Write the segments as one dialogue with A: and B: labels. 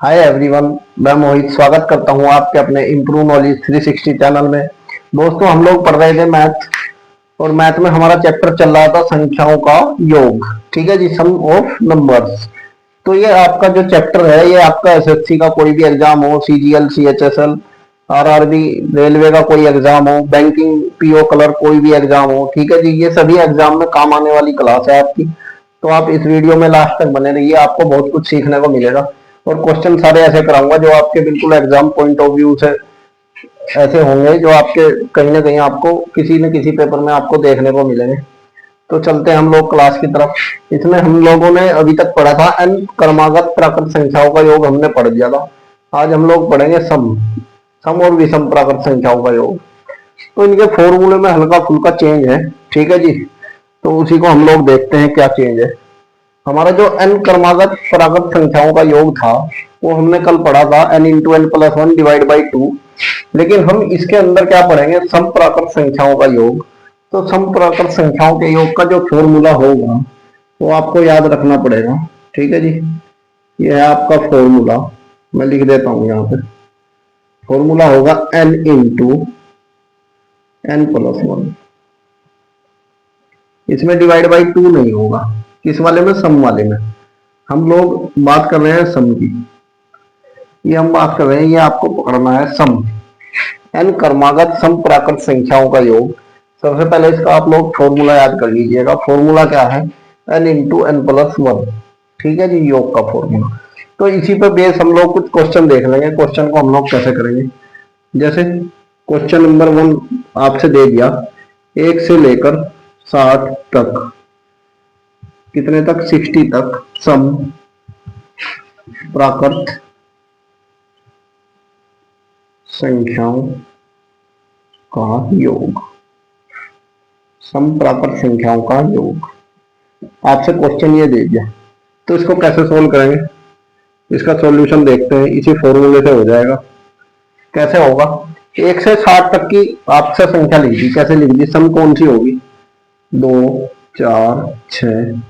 A: Hi everyone, मैं मोहित स्वागत करता हूं आपके अपने इम्प्रूव नॉलेज 360 चैनल में। दोस्तों, हम लोग पढ़ रहे थे मैथ और मैथ में हमारा चैप्टर चल रहा था संख्याओं का योग। ठीक है जी, सम ऑफ नंबर्स। तो ये आपका जो चैप्टर है ये आपका एसएससी का कोई भी एग्जाम हो, सीजीएल, सीएचएसएल, आरआरबी, रेलवे का कोई एग्जाम हो, बैंकिंग, पीओ क्लर्क कोई भी एग्जाम हो, ठीक है जी, ये सभी एग्जाम में काम आने वाली क्लास है आपकी। तो आप इस वीडियो में लास्ट तक बने रहिए, आपको बहुत कुछ सीखने को मिलेगा। और क्वेश्चन सारे ऐसे कराऊंगा जो आपके बिल्कुल एग्जाम पॉइंट ऑफ व्यू से ऐसे होंगे जो आपके कहीं ना कहीं आपको किसी न किसी पेपर में आपको देखने को मिलेंगे। तो चलते हैं हम लोग क्लास की तरफ। इसमें हम लोगों ने अभी तक पढ़ा था एन क्रमागत प्राकृत संख्याओं का योग, हमने पढ़ दिया था। आज हम लोग पढ़ेंगे सम सम और विषम प्राकृत संख्याओं का योग। तो इनके फॉर्मूले में हल्का फुल्का चेंज है, ठीक है जी। तो उसी को हम लोग देखते हैं क्या चेंज है। हमारा जो एन क्रमागत प्राकृत संख्याओं का योग था वो हमने कल पढ़ा था n into n plus one divide by two. लेकिन हम इसके अंदर क्या पढ़ेंगे, सम प्राकृत संख्याओं का योग। तो सम प्राकृत संख्याओं के योग का जो फॉर्मूला होगा वो आपको याद रखना पड़ेगा, ठीक है जी। ये है आपका फॉर्मूला, मैं लिख देता हूं यहाँ पे। फॉर्मूला होगा n into n plus one. इसमें डिवाइड बाई टू नहीं होगा। किस वाले में? सम वाले में। हम लोग बात कर रहे हैं सम की। ये हम बात कर रहे हैं, ये आपको पकड़ना है सम, एन क्रमागत सम प्राकृत संख्याओं का योग। सबसे पहले इसका आप लोग फॉर्मूला याद कर लीजिएगा। फॉर्मूला क्या है? N into n plus one, ठीक है जी, योग का फॉर्मूला। तो इसी पर बेस हम लोग कुछ क्वेश्चन देख लेंगे। क्वेश्चन को हम लोग कैसे करेंगे, जैसे क्वेश्चन नंबर वन आपसे दे दिया, 1 से लेकर 60 तक, कितने तक? 60 तक सम प्राकृत संख्याओं का योग। सम प्राकृत संख्याओं का योग आपसे क्वेश्चन ये दे दिया। तो इसको कैसे सोल्व करेंगे, इसका सॉल्यूशन देखते हैं। इसी फॉर्मूले से हो जाएगा। कैसे होगा? 1 से 60 तक की आपसे संख्या लिख दी। कैसे लिख दी? सम कौन सी होगी? 2, 4, 6,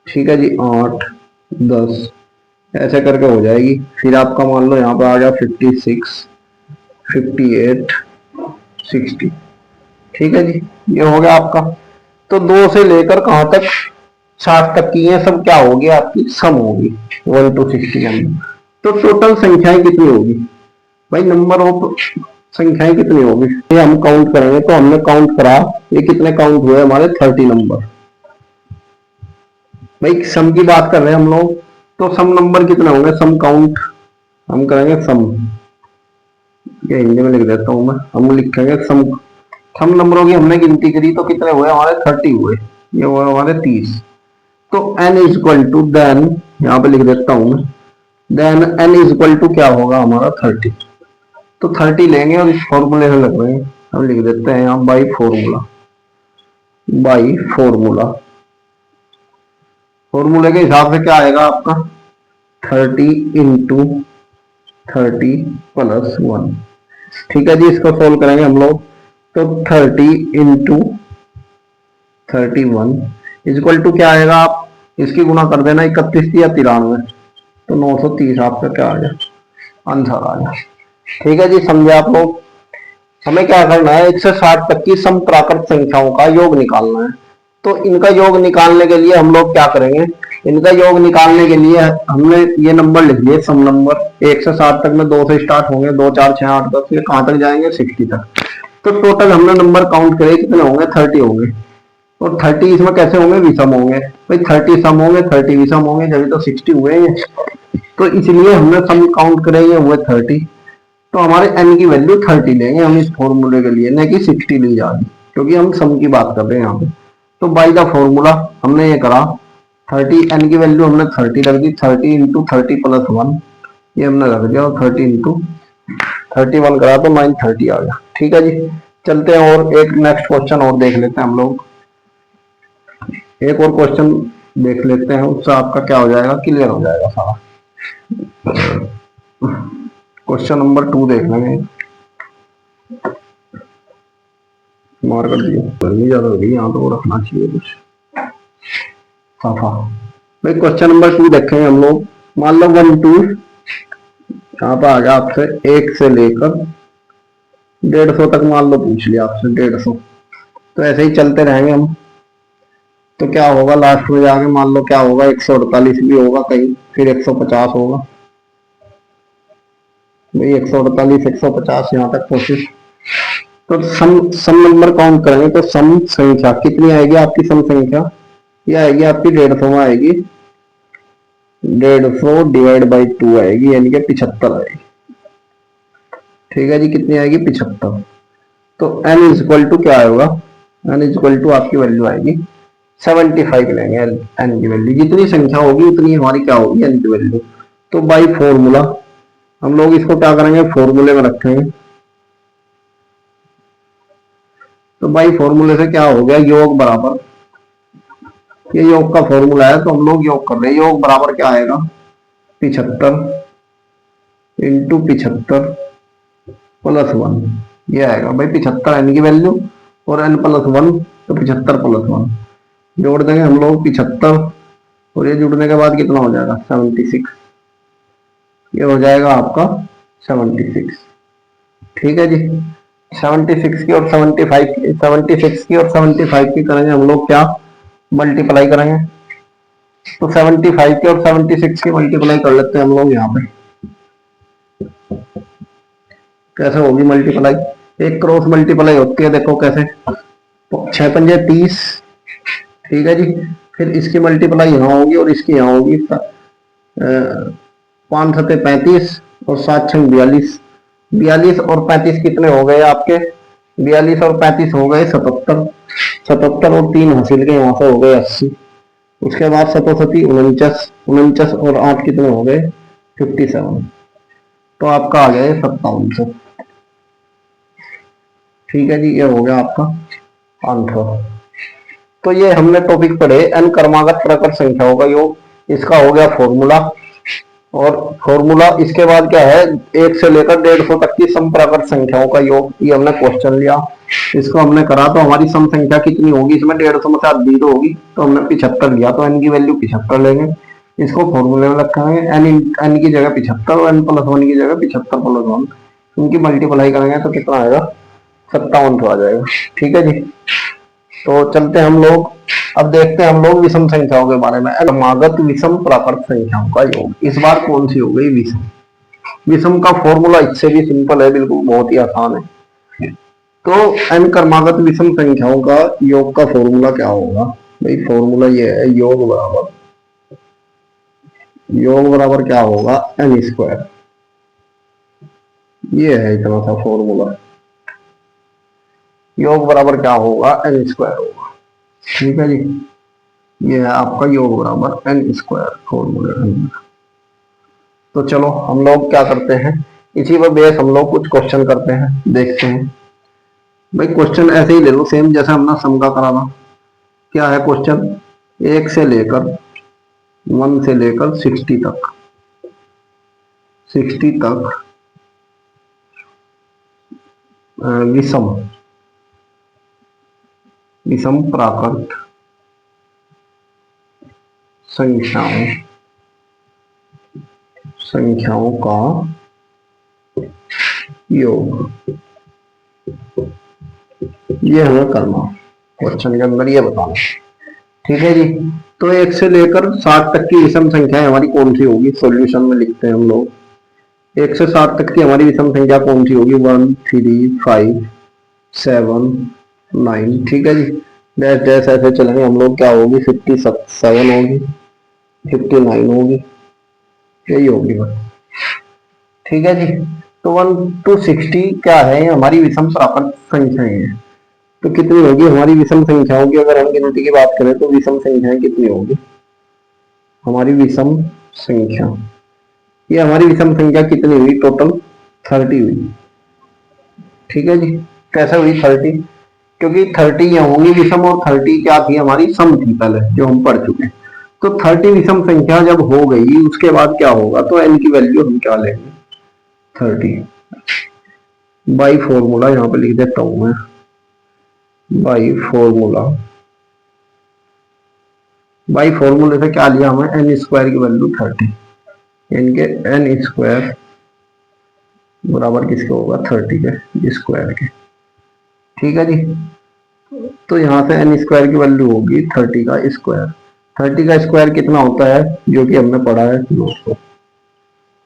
A: ठीक है जी, 8, 10, ऐसे करके हो जाएगी। फिर आपका मान लो यहाँ पर आ गया 56, 58, 60, ठीक है जी, ये हो गया आपका। तो 2 से लेकर कहां तक? 60 तक की ये सब क्या होगी? आपकी सम होगी 1 to 60 अंदर। तो टोटल संख्याएं कितनी होगी भाई? नंबर ऑफ संख्याएं कितनी होगी ये हम काउंट करेंगे। तो हमने काउंट करा, ये कितने काउंट हुए हमारे? 30 नंबर। भाई सम की बात कर रहे हैं हम लोग, तो सम नंबर कितने होंगे? सम काउंट हम करेंगे। सम, ये हिंदी में लिख देता हूं मैं, हम लिखेंगे सम। सम नंबरों की हमने गिनती करी तो कितने हुए हमारे? 30 हुए। ये हुए हमारे 30। तो n is equal to then, यहाँ पे लिख देता हूं मैं, then n is equal to क्या होगा हमारा? 30। तो 30 लेंगे और इस फॉर्मूले से लग रहे हैं, हम लिख देते हैं यहाँ बाई फॉर्मूला। बाई फॉर्मूला, फॉर्मूले के हिसाब से क्या आएगा आपका? 30 इंटू 30 प्लस 1, ठीक है जी। इसको सोल्व करेंगे हम लोग। तो 30 इंटू 31 इज इक्वल टू क्या आएगा? आप इसकी गुणा कर देना, 31 या 93, तो 930 आपका क्या आ गया? आंसर आ गया, ठीक है जी। समझे आप लोग? हमें क्या करना है? 1 से 60 तक की सम प्राकृत संख्याओं का योग निकालना है। तो इनका योग निकालने के लिए हम लोग क्या करेंगे? इनका योग निकालने के लिए हमने ये नंबर लिख लिए, सम नंबर। 1 से 60 तक में 2 से स्टार्ट होंगे, 2, 4, 6, 8, 10, ये कहां तक जाएंगे? 60 तक। तो टोटल हमने नंबर काउंट करे, कितने होंगे? 30 होंगे। और 30 इसमें कैसे होंगे? विषम होंगे भाई। 30 सम होंगे, 30 विषम होंगे, जब तो 60 हुए हैं। तो इसलिए हमने सम काउंट करे, ये हुए 30। तो हमारे n की वैल्यू 30 लेंगे हम इस फॉर्मूले के लिए, न कि 60 ली जाएगी, क्योंकि हम सम की बात कर रहे हैं यहाँ पे। तो बाई द फॉर्मूला हमने ये करा, 30 n की वैल्यू हमने 30 रख दी। 30 इंटू 30 प्लस 1 ये हमने रख दिया, और 30 इंटू 31 करा तो 930 आ गया, ठीक है जी। चलते हैं और एक नेक्स्ट क्वेश्चन और देख लेते हैं हम लोग। एक और क्वेश्चन देख लेते हैं, उससे आपका क्या हो जाएगा? क्लियर हो जाएगा सारा। क्वेश्चन नंबर 2 देख लेंगे। मार कर दिया, गर्मी ज्यादा हो गई यहाँ, तो वो रखना चाहिए कुछ साफा। भाई क्वेश्चन नंबर 2 देखेंगे हम लोग। मान लो 1, 2 यहाँ पर आ गया आपसे 1 से लेकर 150 तक मान लो पूछ लिया आपसे 150। तो ऐसे ही चलते रहेंगे हम। तो क्या होगा लास्ट में जाके मान लो क्या होगा, 148 भी होगा कहीं, फिर 150 होगा भाई, 148 150 यहाँ तक कोशिश। तो सम नंबर काउंट करेंगे तो सम संख्या कितनी आएगी आपकी, सम संख्या ये आएगी आपकी 150 में आएगी, 150 डिवाइड बाई 2 आएगी, यानी कि 75 आएगी। ठीक है जी, कितनी आएगी 75। तो n इज इक्वल टू क्या आएगा, n इज इक्वल टू आपकी वैल्यू आएगी 75 लेंगे n की वैल्यू, जितनी संख्या होगी उतनी हमारी क्या होगी n की वैल्यू। तो बाई फॉर्मूला हम लोग इसको क्या करेंगे, फॉर्मूले में रखेंगे। तो बाई फॉर्मूले से क्या हो गया, योग बराबर, ये योग का फॉर्मूला है तो हम लोग योग कर रहे हैं, योग बराबर क्या आएगा 75 इंटू 75 प्लस 1, ये आएगा भाई 75 एन की वैल्यू और n प्लस 1, तो 75 प्लस 1 जोड़ देंगे हम लोग 75, और ये जुड़ने के बाद कितना हो जाएगा 76, ये हो जाएगा आपका 76। ठीक है जी, 76 की और 75 की, 76 की और 75 की करेंगे हम लोग क्या, मल्टीप्लाई करेंगे। तो 75 की और 76 की मल्टीप्लाई कर लेते हैं हम लोग यहाँ पे। कैसे होगी मल्टीप्लाई, एक क्रॉस मल्टीप्लाई होती है, देखो कैसे, 6 पंजे 30, ठीक है जी। फिर इसकी मल्टीप्लाई यहाँ होगी और इसकी यहाँ होगी, 5 सत्ते 35 और 7 छंग 42, 42 और 35 कितने हो गए आपके, 42 और 35 हो गए 77, 77 और 3 हासिल के यहाँ से हो गए 80। उसके बाद 77 49, 49 और 8 कितने हो गए 57, तो आपका आ गया 5700। ठीक है जी, ये हो गया आपका आंसर। तो ये हमने टॉपिक पढ़े n क्रमागत प्राकृत संख्याओं का योग, इसका हो गया फॉर्मूला। और फॉर्मूला इसके बाद क्या है, 1 से लेकर 150 तक की सम प्राकृत संख्याओं का योग, ये हमने क्वेश्चन लिया, इसको हमने करा। तो हमारी सम संख्या कितनी होगी, इसमें 150 में से आधी तो होगी, तो हमने 75 लिया, तो n की वैल्यू 75 लेंगे, इसको फॉर्मूले में रखेंगे, n की जगह 75 और n प्लस 1 की जगह 75 प्लस 1, उनकी मल्टीप्लाई करेंगे तो कितना आएगा 57 आ जाएगा। ठीक है जी, तो चलते हैं हम लोग, अब देखते हैं हम लोग विषम संख्याओं के बारे में, क्रमागत विषम प्राकृत संख्याओं का योग। इस बार कौन सी हो गई विषम, विषम का फॉर्मूला इससे भी सिंपल है, बिल्कुल बहुत ही आसान है। तो n क्रमागत विषम संख्याओं का योग का फॉर्मूला क्या होगा भाई, फॉर्मूला ये है, योग बराबर क्या होगा n स्क्वायर, ये है इतना सा फॉर्मूला, योग बराबर क्या होगा n स्क्वायर होगा। ठीक है जी, ये है आपका योग बराबर n स्क्वायर फॉर्मूला। तो चलो हम लोग क्या करते हैं, इसी पर बेस हम लोग कुछ क्वेश्चन करते हैं, देखते हैं भाई। क्वेश्चन ऐसे ही ले लो सेम जैसा हमने सम का करा था। क्या है क्वेश्चन, 1 से लेकर 1 से लेकर 60 तक, 60 तक विषम विषम प्राकृत संख्याओं का योग, ये हमें करना क्वेश्चन के अंदर, ये बताना। ठीक है जी, तो 1 से लेकर 60 तक की विषम संख्या हमारी कौन सी होगी, सॉल्यूशन में लिखते हैं हम लोग। 1 से 60 तक की हमारी विषम संख्या कौन सी होगी, 1 3 5 7 9। ठीक है जी, जैसे जैसे ऐसे चलेंगे हम लोग, क्या होगी 57 होगी, 59 होगी, यही होगी बस। ठीक है जी, तो 1 to 60 क्या है, हमारी विषम प्राकृत संख्याएं हैं। तो कितनी होगी हमारी विषम संख्याओं की, अगर हम गिनती की बात करें तो विषम संख्याएं कितनी होगी हमारी विषम संख्या, ये हमारी विषम संख्या कितनी हुई, टोटल 30 हुई। ठीक है जी, कैसे हुई 30, क्योंकि 30 यहाँ होंगी विषम और 30 क्या थी हमारी सम थी पहले, जो हम पढ़ चुके हैं। तो 30 विषम संख्या जब हो गई उसके बाद क्या होगा, तो n की वैल्यू हम क्या लेंगे 30 बाई फॉर्मूला, यहाँ पे लिख देता हूं मैं, बाई फॉर्मूले से क्या लिया हमें, n स्क्वायर की वैल्यू 30, n स्क्वायर बराबर किसके होगा 30 के स्क्वायर के। ठीक है जी, तो यहाँ से एन स्क्वायर की वैल्यू होगी 30 का स्क्वायर। 30 का स्क्वायर कितना होता है जो कि हमने पढ़ा है 200।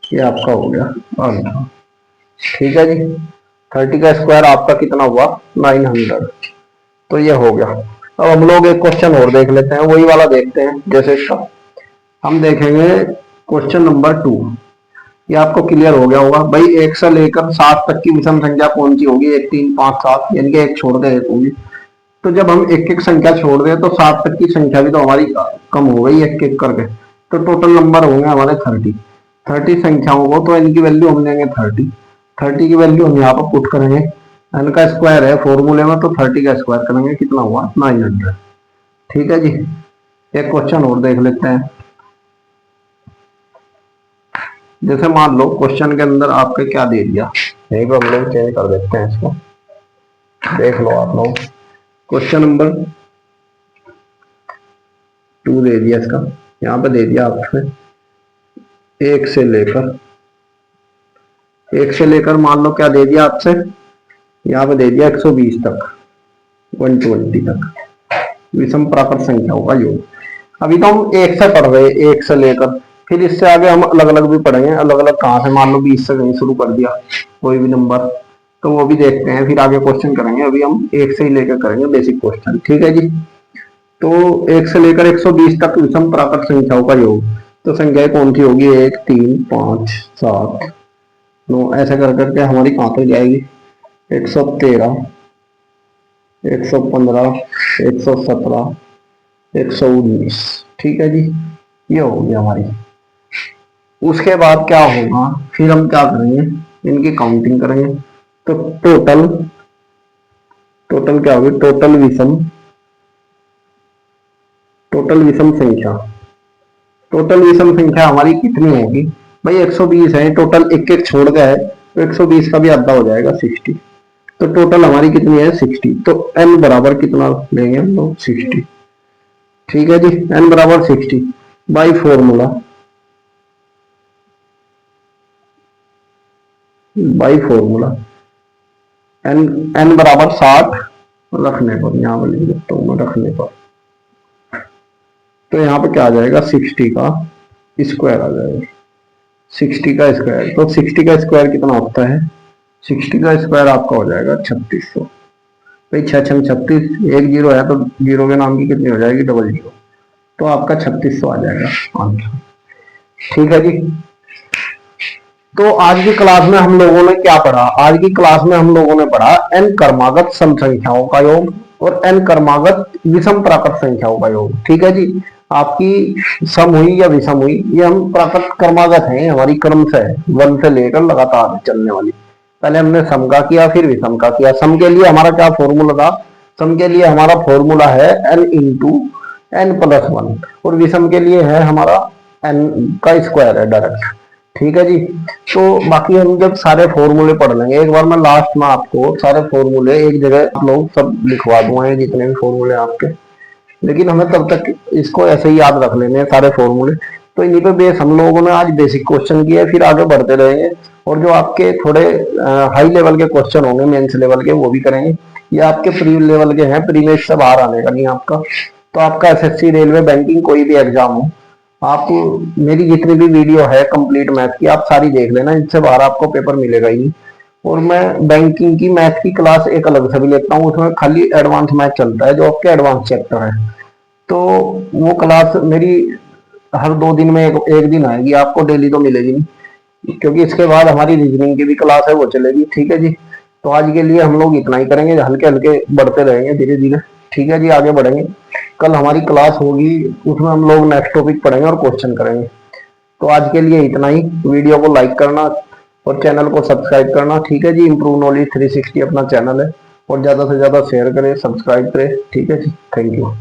A: ये आपका हो गया आंसर। ठीक है जी, 30 का स्क्वायर आपका कितना हुआ 900। तो ये हो गया। अब हम लोग एक क्वेश्चन और देख लेते हैं, वही वाला देखते हैं जैसे इसका। हम देखेंगे क्वेश्चन नंबर 2। ये आपको क्लियर हो गया होगा भाई, 1 से लेकर 7 तक की विषम संख्या कौन सी होगी, 1 3 5 7, यानी कि एक छोड़ दे एक होगी। तो जब हम एक एक संख्या छोड़ दें तो 7 तक की संख्या भी तो हमारी कम हो गई एक एक करके। तो टोटल नंबर होंगे हमारे 30। 30 संख्याओं को तो इनकी वैल्यू हम लेंगे 30। 30 की वैल्यू हम यहाँ पर पुट करेंगे, एन का स्क्वायर है फॉर्मूले में, तो 30 का स्क्वायर करेंगे कितना हुआ 900। ठीक है जी, एक क्वेश्चन और देख लेते हैं। जैसे मान लो क्वेश्चन के अंदर आपके क्या दे दिया, यहीं पर हम लोग चेंज कर देते हैं इसको। देख लो आप लोग, क्वेश्चन नंबर 2 दे दिया इसका, यहाँ पे दे दिया आपने 1 से लेकर मान लो क्या दे दिया आपसे, यहाँ पे दे दिया 120 तक, 120 तक विषम प्राकृत संख्याओं का योग। अभी तो हम 1 से पढ़ रहे हैं, 1 से लेकर, फिर इससे आगे हम अलग अलग भी पढ़ेंगे। अलग अलग कहाँ से, मान लो 20 से कहीं शुरू कर दिया कोई भी नंबर, तो वो भी देखते हैं, फिर आगे क्वेश्चन करेंगे। अभी हम 1 से ही लेकर करेंगे बेसिक क्वेश्चन। ठीक है जी, तो 1 से लेकर 120 तक विषम प्राकृत संख्याओं का योग। तो संख्याएं कौन सी होगी, 1 3 5 7 9, ऐसे कर करके हमारी कहाँ तक जाएगी, 113 115 117 119। ठीक है जी, ये होगी हमारी। उसके बाद क्या होगा, फिर हम क्या करेंगे, इनकी काउंटिंग करेंगे। तो टोटल क्या होगी, टोटल विषम संख्या, टोटल विषम संख्या हमारी कितनी होगी भाई, 120 है टोटल, एक एक छोड़ गए तो 120 का भी आधा हो जाएगा 60। तो टोटल हमारी कितनी है 60। तो n बराबर कितना लेंगे हम लोग 60। ठीक है जी, n बराबर 60 बाई फॉर्मूला, n बराबर 60 रखने पर, यहाँ पर लिख देता हूँ मैं रखने पर। तो यहाँ पे क्या आ जाएगा 60 का स्क्वायर आ जाएगा, 60 का स्क्वायर। तो 60 का स्क्वायर कितना होता है, 60 का स्क्वायर आपका हो जाएगा 3600। भाई 6 6 36, एक जीरो है तो जीरो के नाम की कितनी हो जाएगी, डबल जीरो। तो आपका 3600 आ जाएगा आंसर। ठीक है जी, तो आज की क्लास में हम लोगों ने क्या पढ़ा, आज की क्लास में हम लोगों ने पढ़ा n क्रमागत सम संख्याओं का योग और n क्रमागत विषम प्राकृत संख्याओं का योग। ठीक है जी, आपकी सम हुई या विषम हुई, ये हम प्राकृत क्रमागत हैं, हमारी क्रम से है, 1 से लेकर लगातार चलने वाली। पहले हमने सम का किया, फिर विषम का किया। सम के लिए हमारा क्या फॉर्मूला था, सम के लिए हमारा फॉर्मूला है n इंटू n प्लस 1, और विषम के लिए है हमारा n का स्क्वायर है डायरेक्ट। ठीक है जी, तो बाकी हम जब सारे फॉर्मूले पढ़ लेंगे, एक बार मैं लास्ट में आपको सारे फॉर्मूले एक जगह आप लोग सब लिखवा दूंगा, जितने भी फॉर्मूले आपके, लेकिन हमें तब तक इसको ऐसे ही याद रख लेने हैं सारे फॉर्मूले। तो इन्हीं पे बेस हम लोगों ने आज बेसिक क्वेश्चन किए, फिर आगे बढ़ते रहेंगे, और जो आपके थोड़े हाई लेवल के क्वेश्चन होंगे मेंस लेवल के, वो भी करेंगे। ये आपके प्री लेवल के हैं, प्री में से बाहर आने का नहीं आपका। तो आपका एसएससी, रेलवे, बैंकिंग कोई भी एग्जाम हो, आप मेरी जितनी भी वीडियो है कंप्लीट मैथ की आप सारी देख लेना, इनसे बाहर आपको पेपर मिलेगा ही नहीं। और मैं बैंकिंग की मैथ की क्लास एक अलग से भी लेता हूँ, उसमें खाली एडवांस मैथ चलता है, जो आपके एडवांस चैप्टर है। तो वो क्लास मेरी हर 2 दिन में एक दिन आएगी, आपको डेली तो मिलेगी नहीं, क्योंकि इसके बाद हमारी रीजनिंग की भी क्लास है, वो चलेगी। ठीक है जी, तो आज के लिए हम लोग इतना ही करेंगे, हल्के हल्के बढ़ते रहेंगे धीरे धीरे। ठीक है जी, आगे बढ़ेंगे। कल हमारी क्लास होगी, उसमें हम लोग नेक्स्ट टॉपिक पढ़ेंगे और क्वेश्चन करेंगे। तो आज के लिए इतना ही। वीडियो को लाइक करना और चैनल को सब्सक्राइब करना। ठीक है जी, इम्प्रूव नॉलेज 360 अपना चैनल है, और ज्यादा से ज्यादा शेयर करें, सब्सक्राइब करें। ठीक है जी, थैंक यू।